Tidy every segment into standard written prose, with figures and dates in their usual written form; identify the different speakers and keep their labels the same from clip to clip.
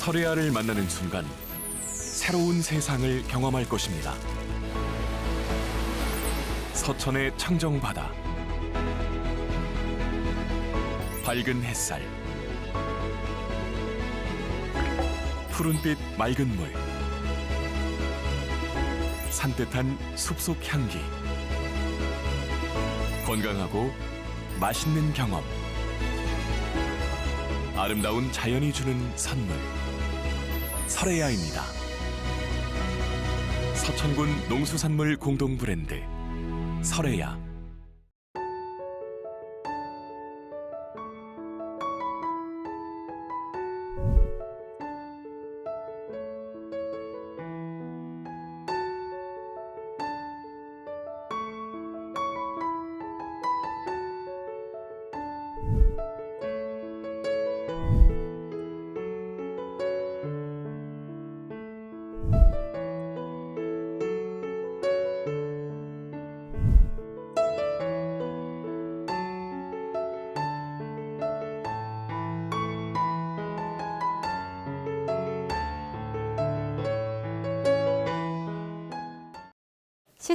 Speaker 1: 설혜아를 만나는 순간 새로운 세상을 경험할 것입니다. 서천의 청정바다, 밝은 햇살, 푸른빛 맑은 물, 산뜻한 숲속 향기, 건강하고 맛있는 경험, 아름다운 자연이 주는 선물, 설혜아입니다. 서천군 농수산물 공동 브랜드 설혜아.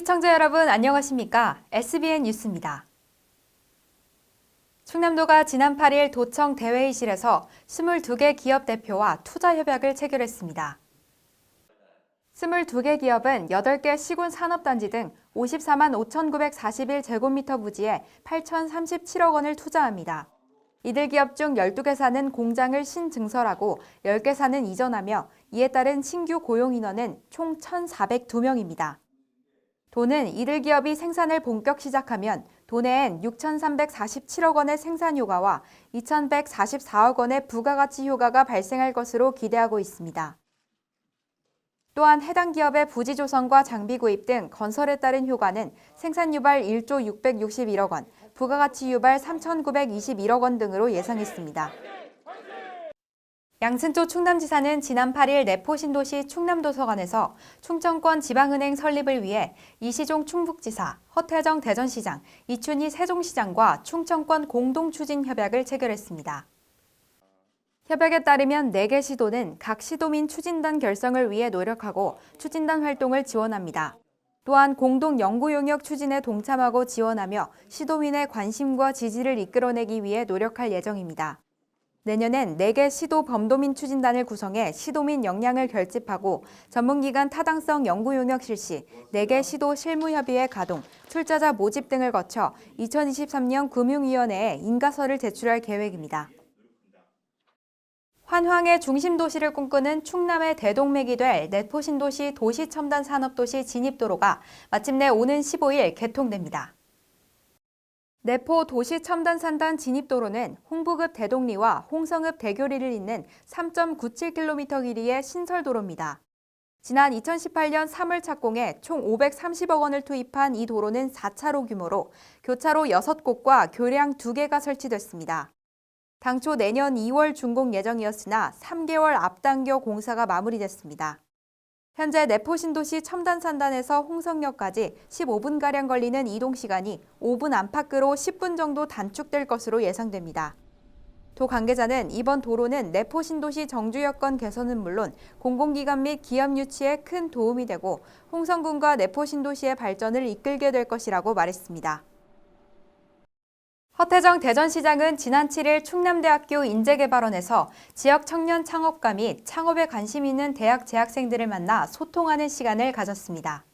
Speaker 2: 시청자 여러분 안녕하십니까? SBN 뉴스입니다. 충남도가 지난 8일 도청 대회의실에서 22개 기업 대표와 투자 협약을 체결했습니다. 22개 기업은 8개 시군 산업단지 등 54만 5,941제곱미터 부지에 8,037억 원을 투자합니다. 이들 기업 중 12개사는 공장을 신증설하고 10개사는 이전하며 이에 따른 신규 고용 인원은 총 1,402명입니다. 도는 이들 기업이 생산을 본격 시작하면 도내엔 6,347억 원의 생산 효과와 2,144억 원의 부가가치 효과가 발생할 것으로 기대하고 있습니다. 또한 해당 기업의 부지 조성과 장비 구입 등 건설에 따른 효과는 생산 유발 1조 661억 원, 부가가치 유발 3,921억 원 등으로 예상했습니다. 양승조 충남지사는 지난 8일 내포신도시 충남도서관에서 충청권 지방은행 설립을 위해 이시종 충북지사, 허태정 대전시장, 이춘희 세종시장과 충청권 공동추진협약을 체결했습니다. 협약에 따르면 4개 시도는 각 시도민 추진단 결성을 위해 노력하고 추진단 활동을 지원합니다. 또한 공동 연구 용역 추진에 동참하고 지원하며 시도민의 관심과 지지를 이끌어내기 위해 노력할 예정입니다. 내년엔 4개 시도 범도민 추진단을 구성해 시도민 역량을 결집하고 전문기관 타당성 연구 용역 실시, 4개 시도 실무협의회 가동, 출자자 모집 등을 거쳐 2023년 금융위원회에 인가서를 제출할 계획입니다. 환황의 중심 도시를 꿈꾸는 충남의 대동맥이 될 내포신도시 도시첨단산업도시 진입도로가 마침내 오는 15일 개통됩니다. 내포 도시첨단산단 진입도로는 홍부급 대동리와 홍성읍 대교리를 잇는 3.97km 길이의 신설도로입니다. 지난 2018년 3월 착공해 총 530억 원을 투입한 이 도로는 4차로 규모로 교차로 6곳과 교량 2개가 설치됐습니다. 당초 내년 2월 준공 예정이었으나 3개월 앞당겨 공사가 마무리됐습니다. 현재 내포신도시 첨단산단에서 홍성역까지 15분가량 걸리는 이동시간이 5분 안팎으로 10분 정도 단축될 것으로 예상됩니다. 도 관계자는 이번 도로는 내포신도시 정주 여건 개선은 물론 공공기관 및 기업 유치에 큰 도움이 되고 홍성군과 내포신도시의 발전을 이끌게 될 것이라고 말했습니다. 허태정 대전시장은 지난 7일 충남대학교 인재개발원에서 지역 청년 창업가 및 창업에 관심 있는 대학 재학생들을 만나 소통하는 시간을 가졌습니다.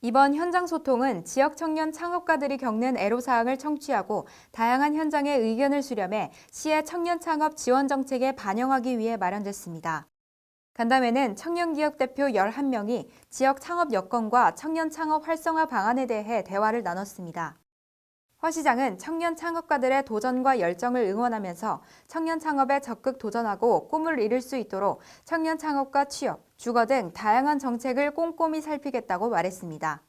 Speaker 2: 이번 현장 소통은 지역 청년 창업가들이 겪는 애로사항을 청취하고 다양한 현장의 의견을 수렴해 시의 청년 창업 지원 정책에 반영하기 위해 마련됐습니다. 간담회는 청년기업 대표 11명이 지역 창업 여건과 청년 창업 활성화 방안에 대해 대화를 나눴습니다. 허 시장은 청년 창업가들의 도전과 열정을 응원하면서 청년 창업에 적극 도전하고 꿈을 이룰 수 있도록 청년 창업과 취업, 주거 등 다양한 정책을 꼼꼼히 살피겠다고 말했습니다.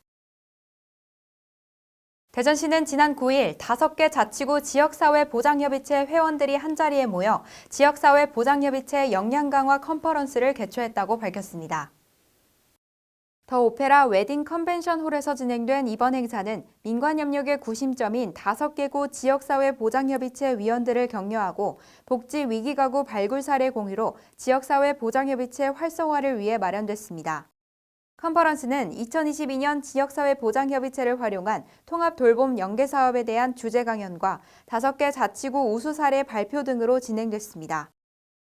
Speaker 2: 대전시는 지난 9일 5개 자치구 지역사회 보장협의체 회원들이 한자리에 모여 지역사회 보장협의체 역량 강화 컨퍼런스를 개최했다고 밝혔습니다. 더 오페라 웨딩 컨벤션 홀에서 진행된 이번 행사는 민관협력의 구심점인 5개국 지역사회 보장협의체 위원들을 격려하고 복지 위기가구 발굴 사례 공유로 지역사회 보장협의체 활성화를 위해 마련됐습니다. 컨퍼런스는 2022년 지역사회 보장협의체를 활용한 통합 돌봄 연계 사업에 대한 주제 강연과 5개 자치구 우수 사례 발표 등으로 진행됐습니다.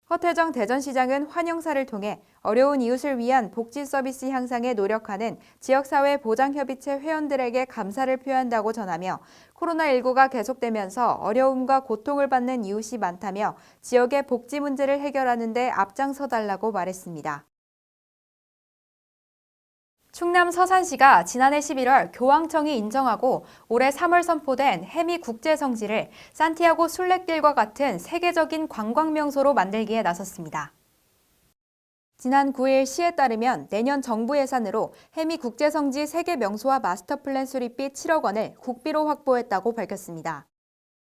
Speaker 2: 허태정 대전시장은 환영사를 통해 어려운 이웃을 위한 복지 서비스 향상에 노력하는 지역사회 보장협의체 회원들에게 감사를 표한다고 전하며 코로나19가 계속되면서 어려움과 고통을 받는 이웃이 많다며 지역의 복지 문제를 해결하는 데 앞장서달라고 말했습니다. 충남 서산시가 지난해 11월 교황청이 인정하고 올해 3월 선포된 해미 국제성지를 산티아고 순례길과 같은 세계적인 관광명소로 만들기에 나섰습니다. 지난 9일 시에 따르면 내년 정부 예산으로 해미 국제성지 세계명소화 마스터플랜 수립비 7억 원을 국비로 확보했다고 밝혔습니다.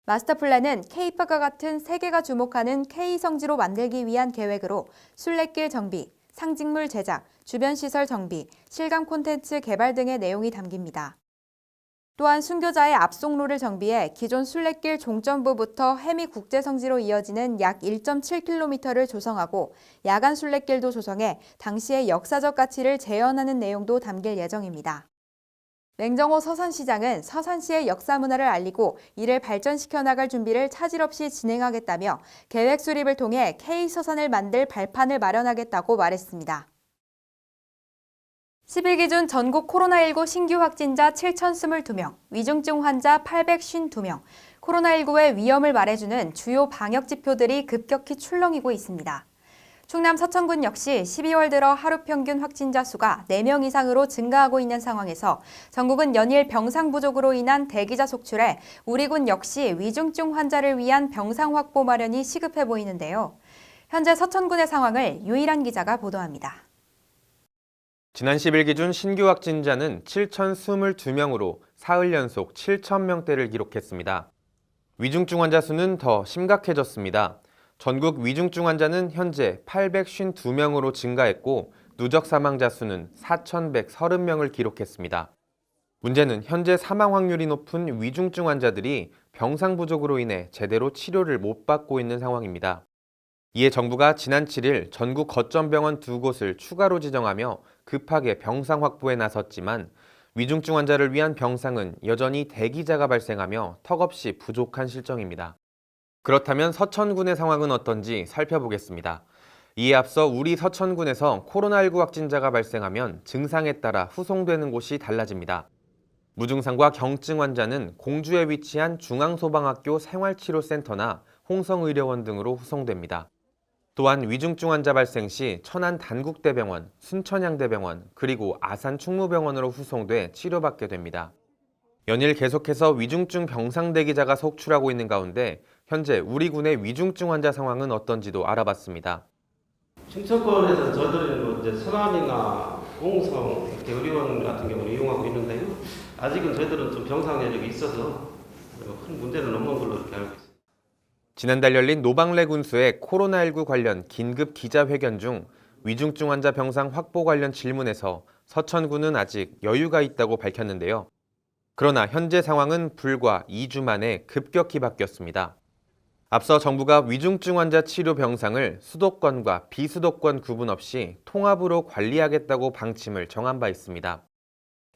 Speaker 2: 마스터플랜은 K파가 같은 세계가 주목하는 K성지로 만들기 위한 계획으로 순례길 정비, 상징물 제작, 주변 시설 정비, 실감 콘텐츠 개발 등의 내용이 담깁니다. 또한 순교자의 앞송로를 정비해 기존 순례길 종점부부터 해미 국제성지로 이어지는 약 1.7km를 조성하고 야간 순례길도 조성해 당시의 역사적 가치를 재현하는 내용도 담길 예정입니다. 맹정호 서산시장은 서산시의 역사 문화를 알리고 이를 발전시켜 나갈 준비를 차질 없이 진행하겠다며 계획 수립을 통해 K서산을 만들 발판을 마련하겠다고 말했습니다. 10일 기준 전국 코로나19 신규 확진자 7,022명, 위중증 환자 852명, 코로나19의 위험을 말해주는 주요 방역 지표들이 급격히 출렁이고 있습니다. 충남 서천군 역시 12월 들어 하루 평균 확진자 수가 4명 이상으로 증가하고 있는 상황에서 전국은 연일 병상 부족으로 인한 대기자 속출에 우리 군 역시 위중증 환자를 위한 병상 확보 마련이 시급해 보이는데요. 현재 서천군의 상황을 유일한 기자가 보도합니다.
Speaker 3: 지난 10일 기준 신규 확진자는 7,022명으로 사흘 연속 7,000명대를 기록했습니다. 위중증 환자 수는 더 심각해졌습니다. 전국 위중증 환자는 현재 852명으로 증가했고 누적 사망자 수는 4,130명을 기록했습니다. 문제는 현재 사망 확률이 높은 위중증 환자들이 병상 부족으로 인해 제대로 치료를 못 받고 있는 상황입니다. 이에 정부가 지난 7일 전국 거점병원 2곳을 추가로 지정하며 급하게 병상 확보에 나섰지만 위중증 환자를 위한 병상은 여전히 대기자가 발생하며 턱없이 부족한 실정입니다. 그렇다면 서천군의 상황은 어떤지 살펴보겠습니다. 이에 앞서 우리 서천군에서 코로나19 확진자가 발생하면 증상에 따라 후송되는 곳이 달라집니다. 무증상과 경증 환자는 공주에 위치한 중앙소방학교 생활치료센터나 홍성의료원 등으로 후송됩니다. 또한 위중증 환자 발생 시 천안 단국대병원, 순천향대병원, 그리고 아산 충무병원으로 후송돼 치료받게 됩니다. 연일 계속해서 위중증 병상 대기자가 속출하고 있는 가운데 현재 우리 군의 위중증 환자 상황은 어떤지도 알아봤습니다.
Speaker 4: 충청권에서 저희들은 이제 천안이나 홍성 이렇게 의료원 같은 경우를 이용하고 있는데요. 아직은 저희들은 좀 병상 여력이 있어서 큰 문제는 없는 걸로 이렇게 알고 있습니다.
Speaker 3: 지난달 열린 노방래 군수의 코로나19 관련 긴급 기자회견 중 위중증 환자 병상 확보 관련 질문에서 서천군은 아직 여유가 있다고 밝혔는데요. 그러나 현재 상황은 불과 2주 만에 급격히 바뀌었습니다. 앞서 정부가 위중증 환자 치료 병상을 수도권과 비수도권 구분 없이 통합으로 관리하겠다고 방침을 정한 바 있습니다.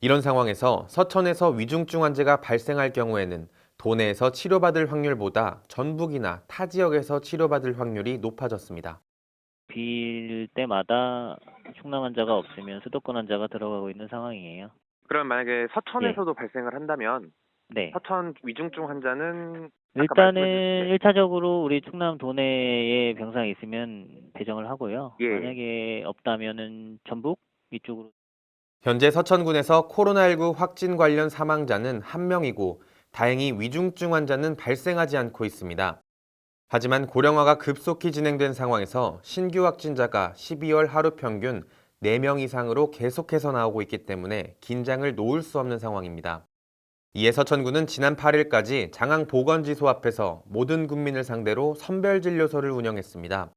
Speaker 3: 이런 상황에서 서천에서 위중증 환자가 발생할 경우에는 도내에서 치료받을 확률보다 전북이나 타 지역에서 치료받을 확률이 높아졌습니다.
Speaker 5: 빌 때마다 충남 환자가 없으면 수도권 환자가 들어가고 있는 상황이에요.
Speaker 3: 그럼 만약에 서천에서도 발생을 한다면
Speaker 5: 네.
Speaker 3: 서천 위중증 환자는
Speaker 5: 일단은 1차적으로 우리 충남 도내에 병상이 있으면 배정을 하고요.
Speaker 3: 예.
Speaker 5: 만약에 없다면은 전북 이쪽으로.
Speaker 3: 현재 서천군에서 코로나19 확진 관련 사망자는 1명이고 다행히 위중증 환자는 발생하지 않고 있습니다. 하지만 고령화가 급속히 진행된 상황에서 신규 확진자가 12월 하루 평균 4명 이상으로 계속해서 나오고 있기 때문에 긴장을 놓을 수 없는 상황입니다. 이에 서천군은 지난 8일까지 장항보건지소 앞에서 모든 군민을 상대로 선별진료소를 운영했습니다.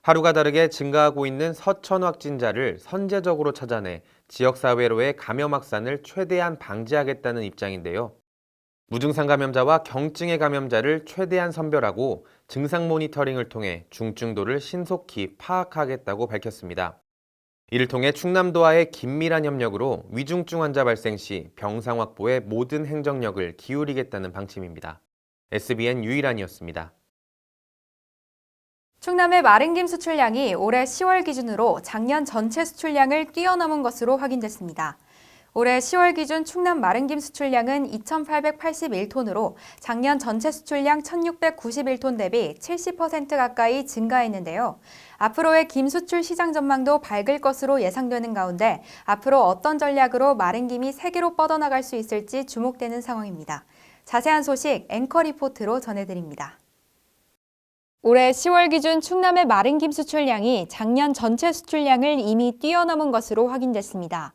Speaker 3: 하루가 다르게 증가하고 있는 서천 확진자를 선제적으로 찾아내 지역사회로의 감염 확산을 최대한 방지하겠다는 입장인데요. 무증상 감염자와 경증의 감염자를 최대한 선별하고 증상 모니터링을 통해 중증도를 신속히 파악하겠다고 밝혔습니다. 이를 통해 충남도와의 긴밀한 협력으로 위중증 환자 발생 시 병상 확보에 모든 행정력을 기울이겠다는 방침입니다. SBN 유일한이었습니다.
Speaker 2: 충남의 마른 김 수출량이 올해 10월 기준으로 작년 전체 수출량을 뛰어넘은 것으로 확인됐습니다. 올해 10월 기준 충남 마른 김 수출량은 2,881톤으로 작년 전체 수출량 1,691톤 대비 70% 가까이 증가했는데요. 앞으로의 김 수출 시장 전망도 밝을 것으로 예상되는 가운데 앞으로 어떤 전략으로 마른 김이 세계로 뻗어나갈 수 있을지 주목되는 상황입니다. 자세한 소식 앵커 리포트로 전해드립니다. 올해 10월 기준 충남의 마른 김 수출량이 작년 전체 수출량을 이미 뛰어넘은 것으로 확인됐습니다.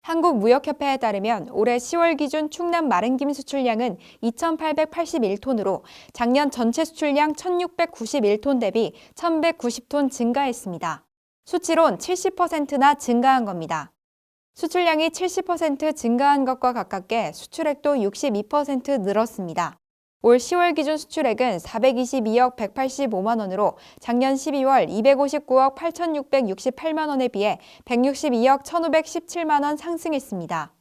Speaker 2: 한국무역협회에 따르면 올해 10월 기준 충남 마른 김 수출량은 2,881톤으로 작년 전체 수출량 1,691톤 대비 1,190톤 증가했습니다. 수치론 70%나 증가한 겁니다. 수출량이 70% 증가한 것과 가깝게 수출액도 62% 늘었습니다. 올 10월 기준 수출액은 422억 185만 원으로 작년 12월 259억 8,668만 원에 비해 162억 1,517만 원 상승했습니다.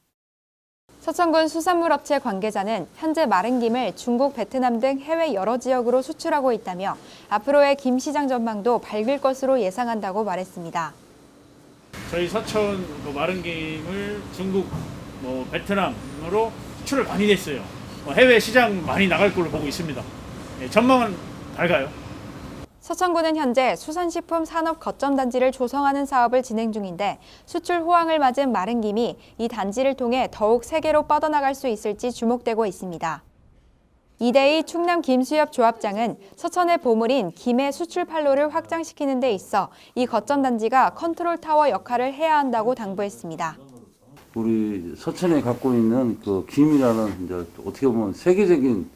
Speaker 2: 서천군 수산물업체 관계자는 현재 마른 김을 중국, 베트남 등 해외 여러 지역으로 수출하고 있다며 앞으로의 김 시장 전망도 밝을 것으로 예상한다고 말했습니다.
Speaker 6: 저희 서천 마른 김을 중국, 베트남으로 수출을 많이 했어요. 해외 시장 많이 나갈 걸로 보고 있습니다. 전망은 밝아요.
Speaker 2: 서천군은 현재 수산식품 산업 거점 단지를 조성하는 사업을 진행 중인데 수출 호황을 맞은 마른 김이 이 단지를 통해 더욱 세계로 뻗어나갈 수 있을지 주목되고 있습니다. 이대희 충남 김수협 조합장은 서천의 보물인 김의 수출 판로를 확장시키는 데 있어 이 거점 단지가 컨트롤 타워 역할을 해야 한다고 당부했습니다.
Speaker 7: 우리 서천에 갖고 있는 그 김이라는 이제 어떻게 보면 세계적인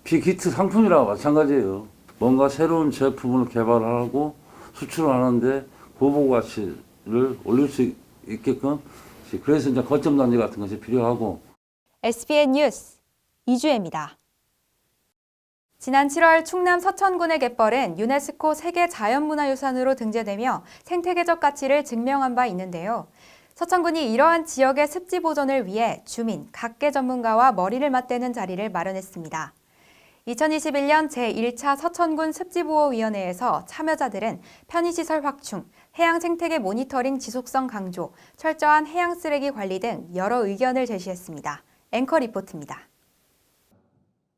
Speaker 7: 빅히트 상품이랑 마찬가지예요. 뭔가 새로운 제품을 개발하고 수출을 하는데 고보 가치를 올릴 수 있게끔 그래서 이제 거점 단지 같은 것이 필요하고.
Speaker 2: SBN 뉴스 이주혜입니다. 지난 7월 충남 서천군의 갯벌은 유네스코 세계 자연문화유산으로 등재되며 생태계적 가치를 증명한 바 있는데요. 서천군이 이러한 지역의 습지 보존을 위해 주민, 각계 전문가와 머리를 맞대는 자리를 마련했습니다. 2021년 제1차 서천군 습지보호위원회에서 참여자들은 편의시설 확충, 해양 생태계 모니터링 지속성 강조, 철저한 해양 쓰레기 관리 등 여러 의견을 제시했습니다. 앵커 리포트입니다.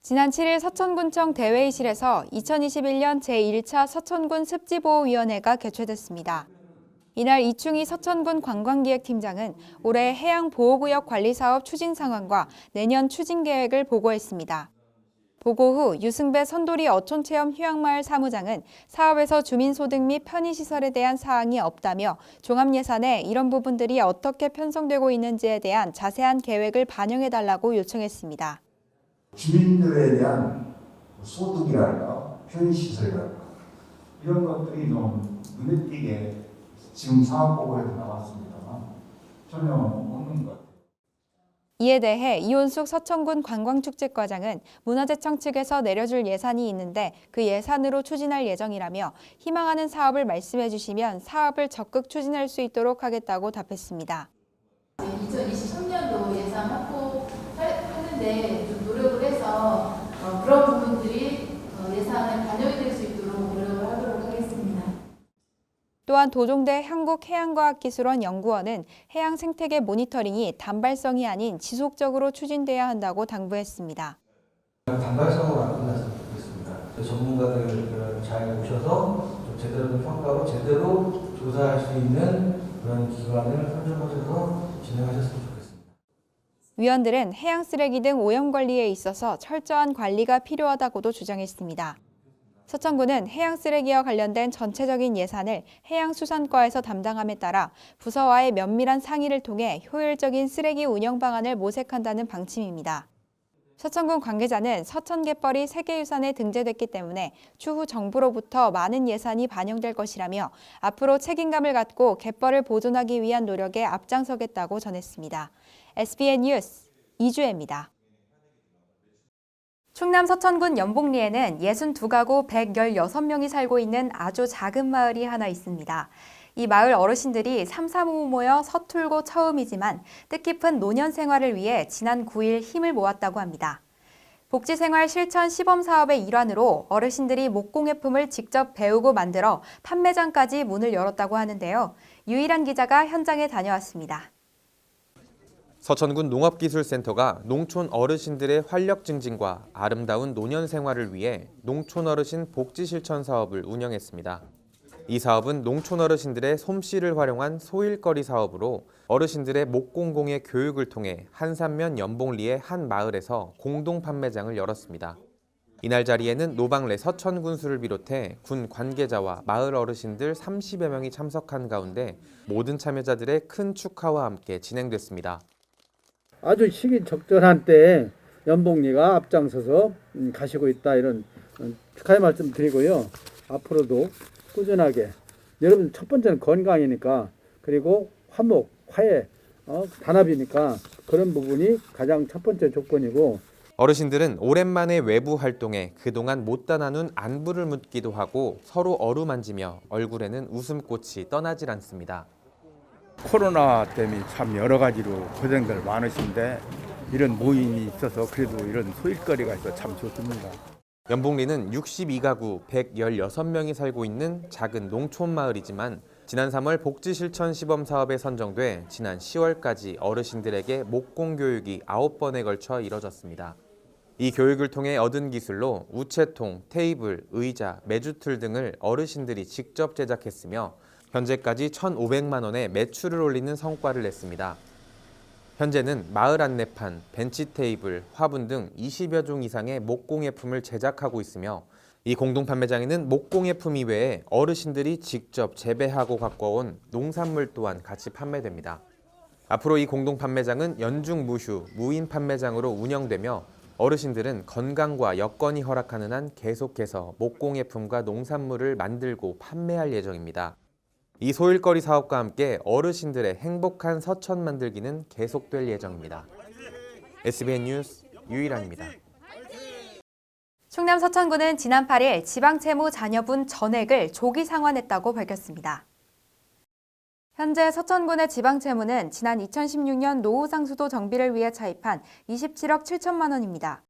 Speaker 2: 지난 7일 서천군청 대회의실에서 2021년 제1차 서천군 습지보호위원회가 개최됐습니다. 이날 이충희 서천군 관광기획팀장은 올해 해양보호구역 관리사업 추진 상황과 내년 추진 계획을 보고했습니다. 보고 후 유승배 선도리 어촌체험 휴양마을 사무장은 사업에서 주민소득 및 편의시설에 대한 사항이 없다며 종합예산에 이런 부분들이 어떻게 편성되고 있는지에 대한 자세한 계획을 반영해달라고 요청했습니다.
Speaker 8: 주민들에 대한 소득이랄까, 편의시설이랄까 이런 것들이 좀 눈에 띄게 지금 사업보고에도 나왔습니다만 전혀 없는 것 같아요.
Speaker 2: 이에 대해 이온숙 서천군 관광축제과장은 문화재청 측에서 내려줄 예산이 있는데 그 예산으로 추진할 예정이라며 희망하는 사업을 말씀해 주시면 사업을 적극 추진할 수 있도록 하겠다고 답했습니다.
Speaker 9: 2023년도 예산 확보하는데 좀 노력을 해서 그런 부분들이 예산에 반영이 될 수 있도록 노력을 하도록 하겠습니다.
Speaker 2: 또한 도종대 한국해양과학기술원 연구원은 해양 생태계 모니터링이 단발성이 아닌 지속적으로 추진돼야 한다고 당부했습니다.
Speaker 10: 단발성으로 안 끝났으면 좋겠습니다. 전문가들을 잘 모셔서 좀 제대로 된 평가로 제대로 조사할 수 있는 그런 기관을 선정하셔서 진행하셨으면 좋겠습니다.
Speaker 2: 위원들은 해양 쓰레기 등 오염 관리에 있어서 철저한 관리가 필요하다고도 주장했습니다. 서천군은 해양 쓰레기와 관련된 전체적인 예산을 해양수산과에서 담당함에 따라 부서와의 면밀한 상의를 통해 효율적인 쓰레기 운영 방안을 모색한다는 방침입니다. 서천군 관계자는 서천 갯벌이 세계유산에 등재됐기 때문에 추후 정부로부터 많은 예산이 반영될 것이라며 앞으로 책임감을 갖고 갯벌을 보존하기 위한 노력에 앞장서겠다고 전했습니다. SBN 뉴스 이주혜입니다. 충남 서천군 연봉리에는 62가구 116명이 살고 있는 아주 작은 마을이 하나 있습니다. 이 마을 어르신들이 삼삼오오 모여 서툴고 처음이지만 뜻깊은 노년 생활을 위해 지난 9일 힘을 모았다고 합니다. 복지생활 실천 시범 사업의 일환으로 어르신들이 목공예품을 직접 배우고 만들어 판매장까지 문을 열었다고 하는데요. 유일한 기자가 현장에 다녀왔습니다.
Speaker 3: 서천군 농업기술센터가 농촌 어르신들의 활력 증진과 아름다운 노년 생활을 위해 농촌 어르신 복지 실천 사업을 운영했습니다. 이 사업은 농촌 어르신들의 솜씨를 활용한 소일거리 사업으로 어르신들의 목공공예 교육을 통해 한산면 연봉리의 한 마을에서 공동 판매장을 열었습니다. 이날 자리에는 노방래 서천군수를 비롯해 군 관계자와 마을 어르신들 30여 명이 참석한 가운데 모든 참여자들의 큰 축하와 함께 진행됐습니다.
Speaker 11: 아주 시기 적절한 때에 연봉리가 앞장서서 가시고 있다, 이런 축하의 말씀 드리고요. 앞으로도 꾸준하게, 여러분 첫 번째는 건강이니까, 그리고 화목, 화해, 단합이니까 그런 부분이 가장 첫 번째 조건이고,
Speaker 3: 어르신들은 오랜만에 외부 활동에 그동안 못다 나눈 안부를 묻기도 하고 서로 어루만지며 얼굴에는 웃음꽃이 떠나질 않습니다.
Speaker 12: 코로나 때문에 참 여러 가지로 고생들 많으신데 이런 모임이 있어서 그래도 이런 소일거리가 있어서 참 좋습니다.
Speaker 3: 연봉리는 62가구 116명이 살고 있는 작은 농촌 마을이지만 지난 3월 복지실천 시범 사업에 선정돼 지난 10월까지 어르신들에게 목공 교육이 9번에 걸쳐 이뤄졌습니다. 이 교육을 통해 얻은 기술로 우체통, 테이블, 의자, 매주틀 등을 어르신들이 직접 제작했으며 현재까지 1,500만 원의 매출을 올리는 성과를 냈습니다. 현재는 마을 안내판, 벤치 테이블, 화분 등 20여 종 이상의 목공예품을 제작하고 있으며 이 공동 판매장에는 목공예품 이외에 어르신들이 직접 재배하고 갖고 온 농산물 또한 같이 판매됩니다. 앞으로 이 공동 판매장은 연중 무휴, 무인 판매장으로 운영되며 어르신들은 건강과 여건이 허락하는 한 계속해서 목공예품과 농산물을 만들고 판매할 예정입니다. 이 소일거리 사업과 함께 어르신들의 행복한 서천 만들기는 계속될 예정입니다. SBN 뉴스 유일한입니다.
Speaker 2: 충남 서천군은 지난 8일 지방채무 잔여분 전액을 조기 상환했다고 밝혔습니다. 현재 서천군의 지방채무는 지난 2016년 노후상수도 정비를 위해 차입한 27억 7천만 원입니다.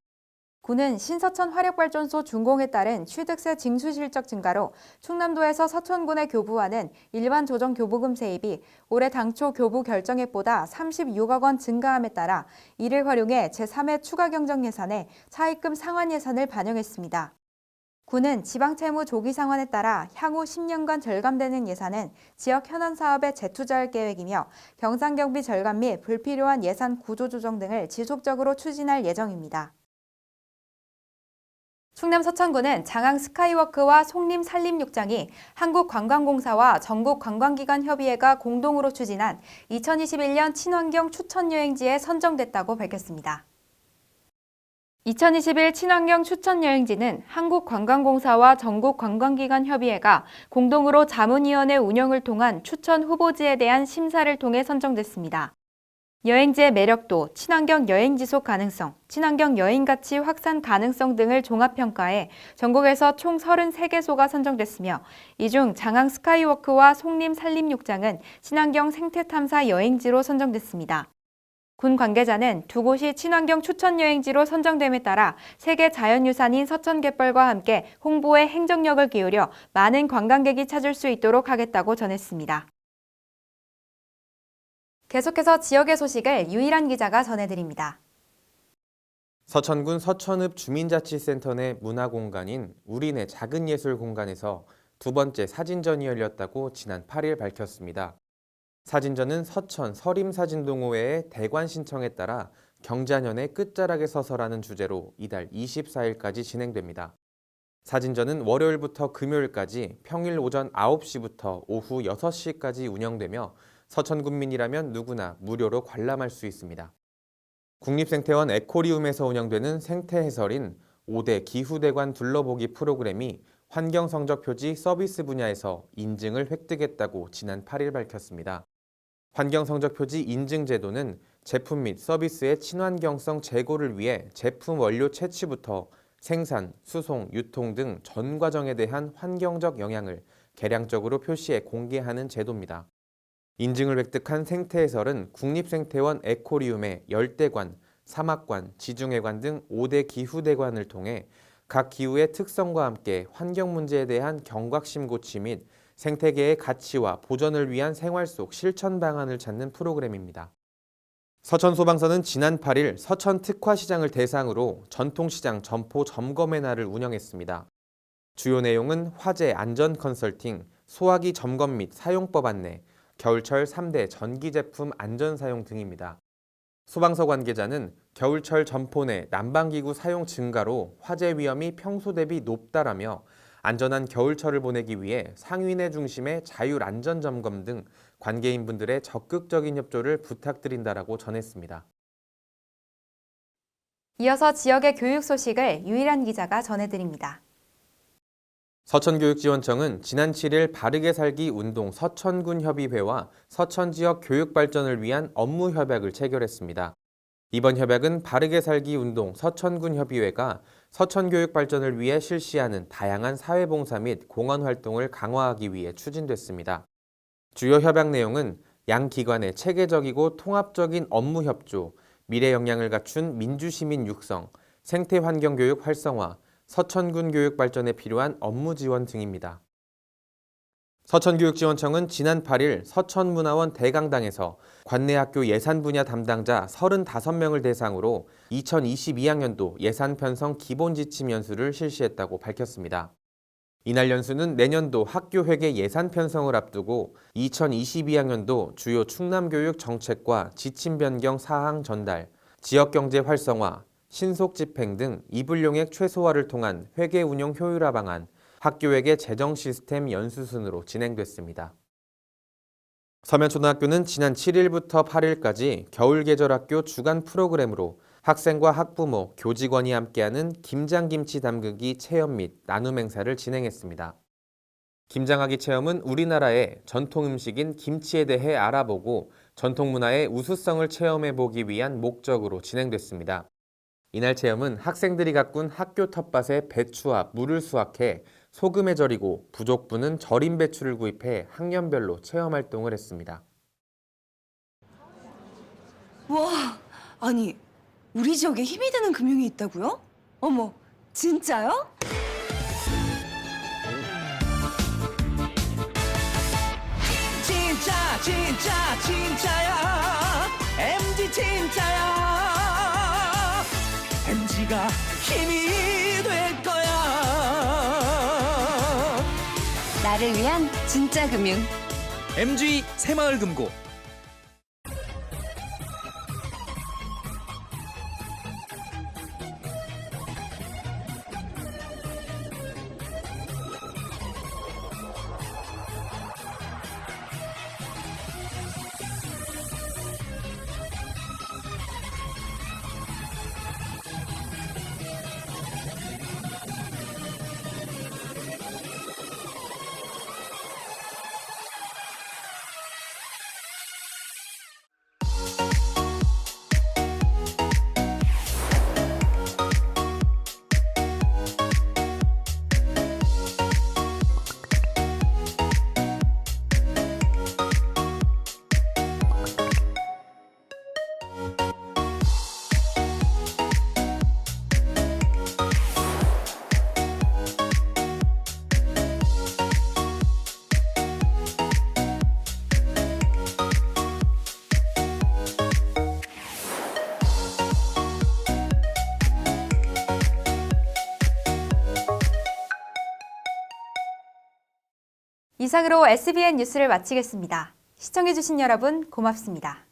Speaker 2: 군은 신서천 화력발전소 준공에 따른 취득세 징수 실적 증가로 충남도에서 서천군에 교부하는 일반 조정 교부금 세입이 올해 당초 교부 결정액보다 36억 원 증가함에 따라 이를 활용해 제3회 추가 경정 예산에 차입금 상환 예산을 반영했습니다. 군은 지방채무 조기 상환에 따라 향후 10년간 절감되는 예산은 지역 현안 사업에 재투자할 계획이며 경상경비 절감 및 불필요한 예산 구조 조정 등을 지속적으로 추진할 예정입니다. 충남 서천군은 장항 스카이워크와 송림 산림욕장이 한국관광공사와 전국관광기관협의회가 공동으로 추진한 2021년 친환경 추천여행지에 선정됐다고 밝혔습니다. 2021 친환경 추천여행지는 한국관광공사와 전국관광기관협의회가 공동으로 자문위원회 운영을 통한 추천 후보지에 대한 심사를 통해 선정됐습니다. 여행지의 매력도, 친환경 여행 지속 가능성, 친환경 여행 가치 확산 가능성 등을 종합평가해 전국에서 총 33개소가 선정됐으며 이 중 장항 스카이워크와 송림 산림욕장은 친환경 생태탐사 여행지로 선정됐습니다. 군 관계자는 두 곳이 친환경 추천 여행지로 선정됨에 따라 세계 자연유산인 서천갯벌과 함께 홍보에 행정력을 기울여 많은 관광객이 찾을 수 있도록 하겠다고 전했습니다. 계속해서 지역의 소식을 유일한 기자가 전해드립니다.
Speaker 3: 서천군 서천읍 주민자치센터 내 문화공간인 우리네 작은 예술 공간에서 두 번째 사진전이 열렸다고 지난 8일 밝혔습니다. 사진전은 서천 서림사진동호회의 대관 신청에 따라 경자년의 끝자락에 서서라는 주제로 이달 24일까지 진행됩니다. 사진전은 월요일부터 금요일까지 평일 오전 9시부터 오후 6시까지 운영되며 서천군민이라면 누구나 무료로 관람할 수 있습니다. 국립생태원 에코리움에서 운영되는 생태 해설인 5대 기후대관 둘러보기 프로그램이 환경성적표지 서비스 분야에서 인증을 획득했다고 지난 8일 밝혔습니다. 환경성적표지 인증제도는 제품 및 서비스의 친환경성 제고를 위해 제품 원료 채취부터 생산, 수송, 유통 등 전 과정에 대한 환경적 영향을 계량적으로 표시해 공개하는 제도입니다. 인증을 획득한 생태해설은 국립생태원 에코리움의 열대관, 사막관, 지중해관 등 5대 기후대관을 통해 각 기후의 특성과 함께 환경 문제에 대한 경각심 고취 및 생태계의 가치와 보전을 위한 생활 속 실천 방안을 찾는 프로그램입니다. 서천소방서는 지난 8일 서천 특화시장을 대상으로 전통시장 점포 점검의 날을 운영했습니다. 주요 내용은 화재 안전 컨설팅, 소화기 점검 및 사용법 안내, 겨울철 3대 전기제품 안전 사용 등입니다. 소방서 관계자는 겨울철 점포 내 난방기구 사용 증가로 화재 위험이 평소 대비 높다라며 안전한 겨울철을 보내기 위해 상인의 중심의 자율 안전 점검 등 관계인분들의 적극적인 협조를 부탁드린다라고 전했습니다.
Speaker 2: 이어서 지역의 교육 소식을 유일한 기자가 전해드립니다.
Speaker 3: 서천교육지원청은 지난 7일 바르게 살기 운동 서천군 협의회와 서천 지역 교육 발전을 위한 업무 협약을 체결했습니다. 이번 협약은 바르게 살기 운동 서천군 협의회가 서천 교육 발전을 위해 실시하는 다양한 사회봉사 및 공헌 활동을 강화하기 위해 추진됐습니다. 주요 협약 내용은 양 기관의 체계적이고 통합적인 업무 협조, 미래 역량을 갖춘 민주시민 육성, 생태환경교육 활성화, 서천군 교육 발전에 필요한 업무 지원 등입니다. 서천교육지원청은 지난 8일 서천문화원 대강당에서 관내학교 예산 분야 담당자 35명을 대상으로 2022학년도 예산 편성 기본 지침 연수를 실시했다고 밝혔습니다. 이날 연수는 내년도 학교회계 예산 편성을 앞두고 2022학년도 주요 충남교육 정책과 지침 변경 사항 전달, 지역경제 활성화, 신속 집행 등 이불용액 최소화를 통한 회계 운용 효율화 방안, 학교회계 재정 시스템 연수 순으로 진행됐습니다. 서면초등학교는 지난 7일부터 8일까지 겨울계절학교 주간 프로그램으로 학생과 학부모, 교직원이 함께하는 김장김치 담그기 체험 및 나눔 행사를 진행했습니다. 김장하기 체험은 우리나라의 전통 음식인 김치에 대해 알아보고 전통 문화의 우수성을 체험해보기 위한 목적으로 진행됐습니다. 이날 체험은 학생들이 가꾼 학교 텃밭에 배추와 물을 수확해 소금에 절이고 부족부는 절인 배추를 구입해 학년별로 체험 활동을 했습니다.
Speaker 13: 와, 아니 우리 지역에 힘이 되는 금융이 있다고요? 어머, 진짜요?
Speaker 14: 진짜야 MG 진짜야 MG가 힘이 될 거야.
Speaker 13: 나를 위한 진짜 금융
Speaker 14: MG 새마을금고.
Speaker 2: 이상으로 SBN 뉴스를 마치겠습니다. 시청해주신 여러분 고맙습니다.